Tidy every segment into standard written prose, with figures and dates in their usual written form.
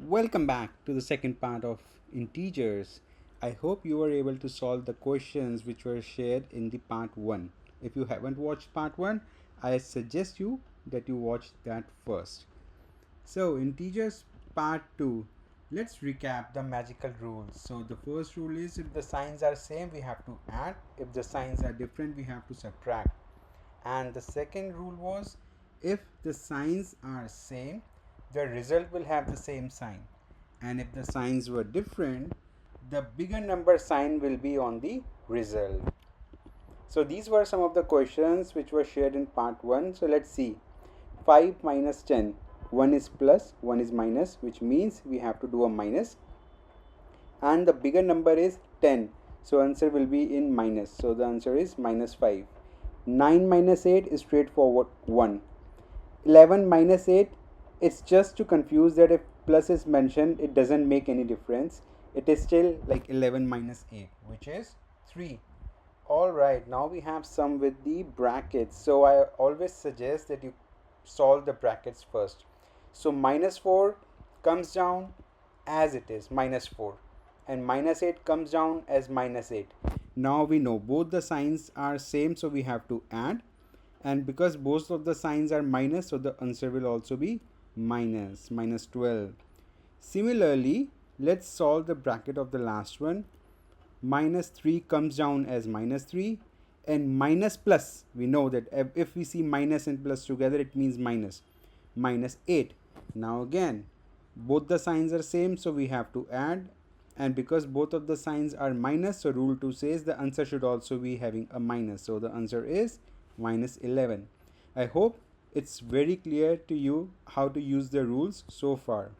Welcome back to the second part of integers. I hope you were able to solve the questions which were shared in the part 1. If you haven't watched part 1, I suggest you that you watch that first. So, integers part 2. Let's recap the magical rules. So, the first rule is if the signs are same, we have to add. If the signs are different, we have to subtract. And the second rule was if the signs are same, the result will have the same sign, and if the signs were different, the bigger number sign will be on the result. So these were some of the questions which were shared in part 1. So let's see. 5 minus 10, 1 is plus, 1 is minus, which means we have to do a minus, and the bigger number is 10, so answer will be in minus, so the answer is minus 5. 9 minus 8 is straightforward 1. 11 minus 8, it's just to confuse that if plus is mentioned it doesn't make any difference, it is still like 11 minus 8, which is 3. Alright, now we have some with the brackets, so I always suggest that you solve the brackets first. So minus 4 comes down as it is, minus 4, and minus 8 comes down as minus 8. Now we know both the signs are same, so we have to add, and because both of the signs are minus, so the answer will also be minus 12. Similarly, let's solve the bracket of the last one. Minus 3 comes down as minus 3, and minus plus, we know that if we see minus and plus together it means minus 8. Now again, both the signs are same, so we have to add, and because both of the signs are minus, so rule 2 says the answer should also be having a minus, so the answer is minus 11. I hope it's very clear to you how to use the rules so far.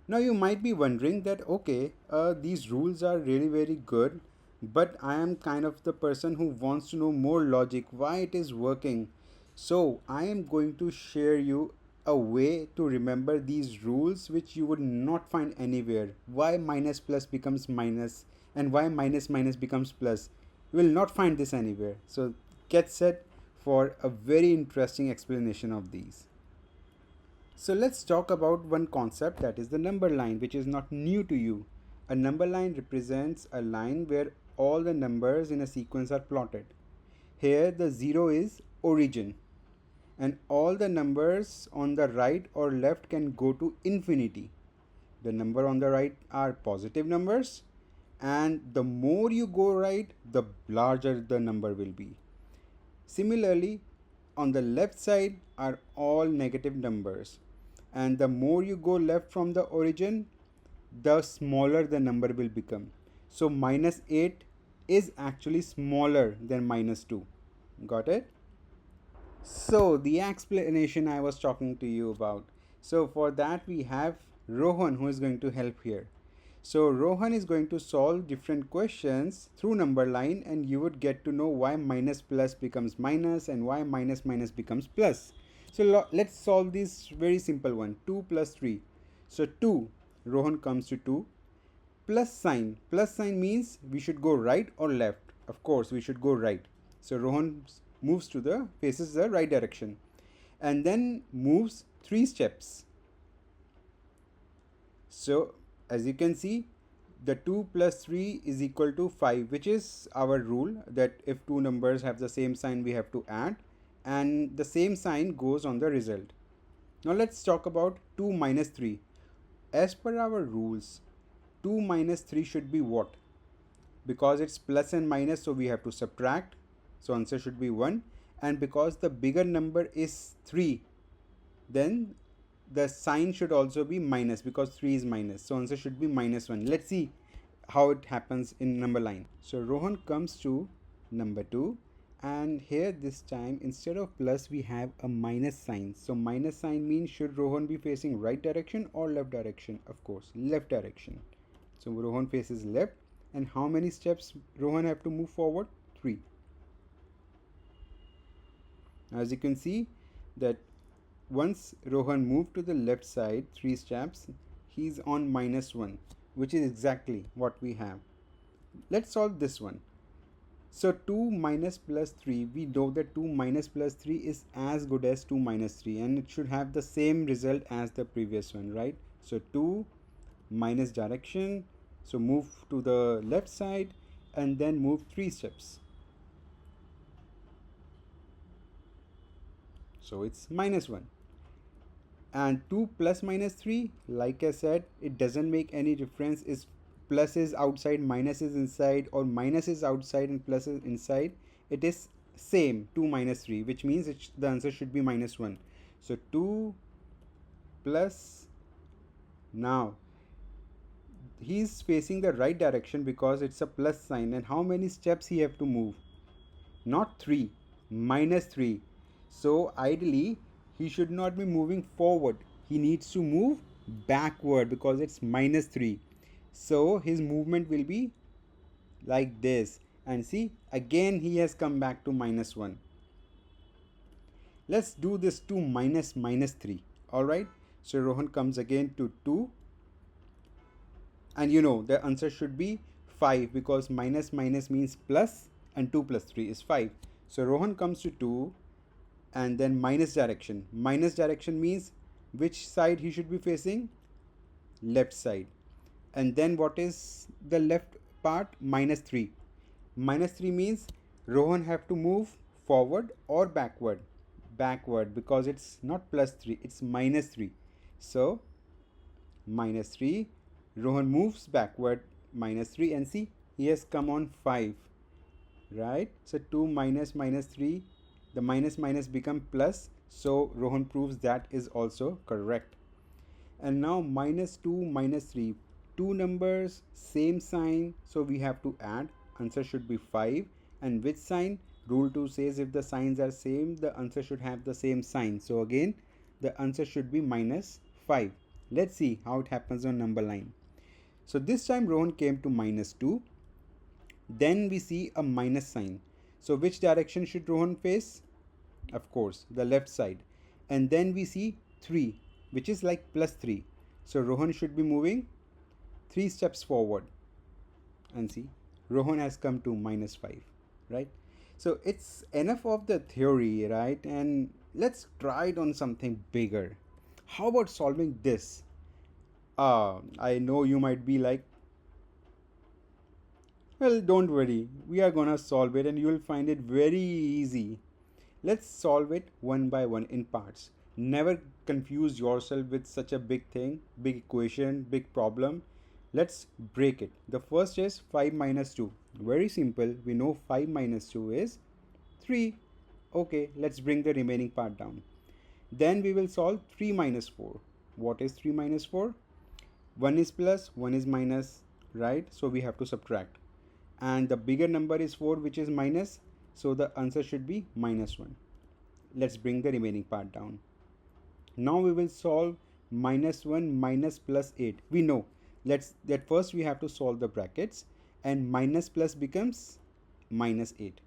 Now you might be wondering that okay, these rules are really very good, but I am kind of the person who wants to know more logic, why it is working. So I am going to share you a way to remember these rules which you would not find anywhere. Why minus plus becomes minus and why minus minus becomes plus. You will not find this anywhere. So get set for a very interesting explanation of these. So let's talk about one concept, that is the number line, which is not new to you. A number line represents a line where all the numbers in a sequence are plotted. Here the 0 is origin, and all the numbers on the right or left can go to infinity. The number on the right are positive numbers, and the more you go right, the larger the number will be. Similarly, on the left side are all negative numbers, and the more you go left from the origin, the smaller the number will become. So minus 8 is actually smaller than minus 2. Got it? So the explanation I was talking to you about. So for that we have Rohan who is going to help here. So Rohan is going to solve different questions through number line, and you would get to know why minus plus becomes minus and why minus minus becomes plus. So let's solve this very simple one. 2 plus 3. So 2, Rohan comes to 2. Plus sign. Plus sign means we should go right or left. Of course, we should go right. So Rohan moves to the faces the right direction, and then moves 3 steps. So as you can see, the 2 plus 3 is equal to 5, which is our rule that if two numbers have the same sign we have to add, and the same sign goes on the result. Now let's talk about 2 minus 3. As per our rules, 2 minus 3 should be what? Because it's plus and minus, so we have to subtract, so answer should be 1, and because the bigger number is 3, then the sign should also be minus because 3 is minus, so answer should be minus 1. Let's see how it happens in number line. So Rohan comes to number 2, and here this time instead of plus we have a minus sign. So minus sign means should Rohan be facing right direction or left direction? Of course left direction. So Rohan faces left, and how many steps Rohan have to move forward? 3. As you can see that once Rohan moved to the left side 3 steps, he's on minus 1, which is exactly what we have. Let's solve this one. So 2 minus plus 3, we know that 2 minus plus 3 is as good as 2 minus 3, and it should have the same result as the previous one, right? So 2 minus direction, so move to the left side and then move 3 steps. So it's minus 1. And 2 plus minus 3, like I said, it doesn't make any difference. Is plus is outside, minus is inside, or minus is outside and plus is inside, it is same. 2 minus 3, which means the answer should be minus 1. So 2 plus, now he's facing the right direction because it's a plus sign, and how many steps he have to move? Not 3, minus 3. So ideally he should not be moving forward, he needs to move backward because it's minus 3. So his movement will be like this, and see, again he has come back to minus 1. Let's do this 2 minus minus 3. Alright, so Rohan comes again to 2, and you know the answer should be 5 because minus minus means plus, and 2 plus 3 is 5. So Rohan comes to 2 and then minus direction. Minus direction means which side he should be facing? Left side. And then what is the left part? Minus 3. Minus 3 means Rohan have to move forward or backward. Backward, because it's not plus 3, it's minus 3. So minus 3, Rohan moves backward minus 3, and see, he has come on 5, right? So 2 minus minus 3, the minus minus become plus, so Rohan proves that is also correct. And now minus 2 minus 3, two numbers same sign, so we have to add. Answer should be 5. And which sign? Rule 2 says if the signs are same, the answer should have the same sign. So again the answer should be minus 5. Let's see how it happens on number line. So this time Rohan came to minus 2. Then we see a minus sign. So which direction should Rohan face? Of course, the left side. And then we see 3, which is like plus 3. So Rohan should be moving 3 steps forward. And see, Rohan has come to minus 5, right? So it's enough of the theory, right? And let's try it on something bigger. How about solving this? I know you might be like, well, don't worry, we are gonna solve it and you will find it very easy. Let's solve it one by one in parts. Never confuse yourself with such a big thing, big equation, big problem. Let's break it. The first is 5 minus 2. Very simple. We know 5 minus 2 is 3. Okay, let's bring the remaining part down. Then we will solve 3 minus 4. What is 3 minus 4? 1 is plus, 1 is minus, right? So we have to subtract. And the bigger number is 4, which is minus. So the answer should be minus 1. Let's bring the remaining part down. Now we will solve minus 1 minus plus 8. We know that first we have to solve the brackets, and minus plus becomes minus 8.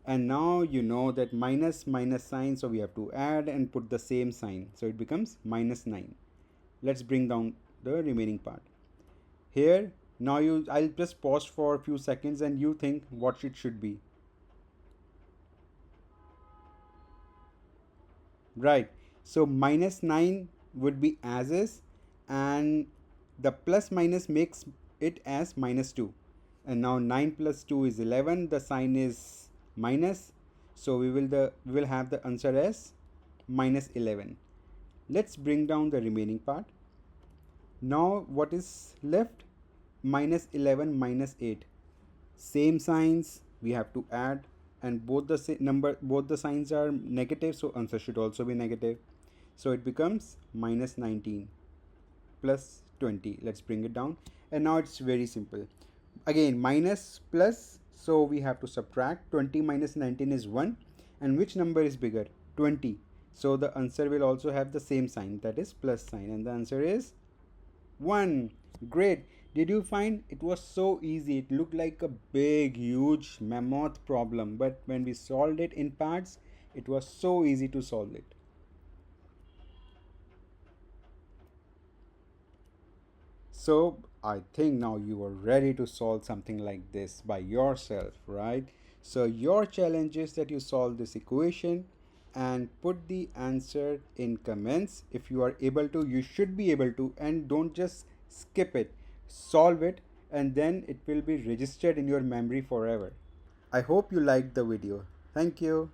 And now you know that minus minus sign, so we have to add and put the same sign. So it becomes minus 9. Let's bring down the remaining part. Here, now I'll just pause for a few seconds and you think what it should be. Right. So minus 9 would be as is, and the plus minus makes it as minus 2. And now 9 plus 2 is 11. The sign is minus. So we will have the answer as minus 11. Let's bring down the remaining part. Now what is left? Minus 11 minus 8. Same signs, we have to add, and both the signs are negative, so answer should also be negative. So it becomes minus 19 plus 20. Let's bring it down, and now it's very simple. Again, minus plus, so we have to subtract. 20 minus 19 is 1, and which number is bigger? 20. So the answer will also have the same sign, that is plus sign, and the answer is 1. Great. Did you find it was so easy? It looked like a big, huge mammoth problem, but when we solved it in parts, it was so easy to solve it. So I think now you are ready to solve something like this by yourself, right? So your challenge is that you solve this equation and put the answer in comments. If you are able to, you should be able to, and don't just skip it. Solve it, and then it will be registered in your memory forever. I hope you liked the video. Thank you.